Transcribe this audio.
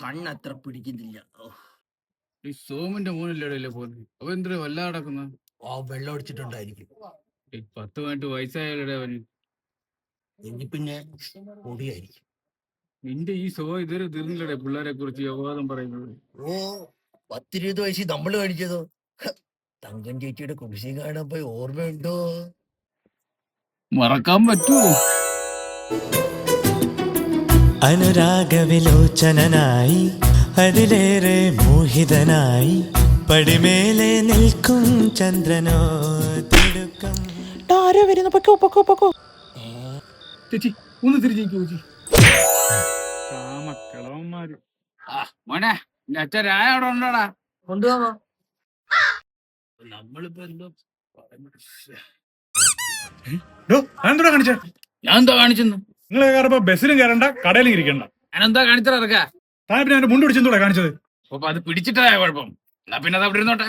കണ്ണത്ര പിടിക്കുന്നില്ല. ഈ സോമന്റെ മോനില്ലേ പോകുന്നത്, അവൻ എന്തിനാ വല്ലാതെ നടക്കുന്ന? വെള്ളം അടിച്ചിട്ടുണ്ടായിരിക്കും. 10 വയസ്സായാലേ അവന്. എങ്കിൽ പിന്നെ പൊടിയായിരിക്കും. നിന്റെ ഈ സോ ഇതുവരെ തീർന്നില്ലടേ പിള്ളേരെ കുറിച്ച് അപവാദം പറയുന്നത്. 10-20 വയസ്സിൽ നമ്മള് കഴിച്ചതോ? തങ്കം ചേച്ചിയുടെ കുടിശ്ശിക കാണാൻ പോയി ഓർമ്മയുണ്ടോ? മറക്കാൻ പറ്റുമോ? അനുരാഗവിലോചനായി അതിലേറെ മോഹിതനായി പടിമേലെ നിൽക്കും ചന്ദ്രനോ തിടുക്കം. ആരോ വരുന്നു, പൊക്കോ പൊക്കോ പൊക്കോ. ചേച്ചി ഒന്ന് തിരിച്ചു ചേച്ചി. കാമക്കളവന്മാര്. മോനെ അച്ഛൻ രായ അവിടെ ഉണ്ടോടാ? കൊണ്ടുപോവാ. നമ്മളിപ്പോ എന്തോ എന്താ കാണിച്ചേ? ഞാൻ എന്തോ കാണിച്ചെന്ന്? നിങ്ങൾ കയറുമ്പോ ബസ്സിലും കയറണ്ട, കടയിലും ഇരിക്കണ്ട. ഞാനെന്താ കാണിച്ചാ ഇറക്കാ? താൻ പിന്നെ അവന്റെ മുണ്ട് പിടിച്ചെന്തൂടെ കാണിച്ചത്? അപ്പൊ അത് പിടിച്ചിട്ടായ കുഴപ്പം. എന്നാ പിന്നെ അത് അവിടെ ഇരുന്നോട്ടെ.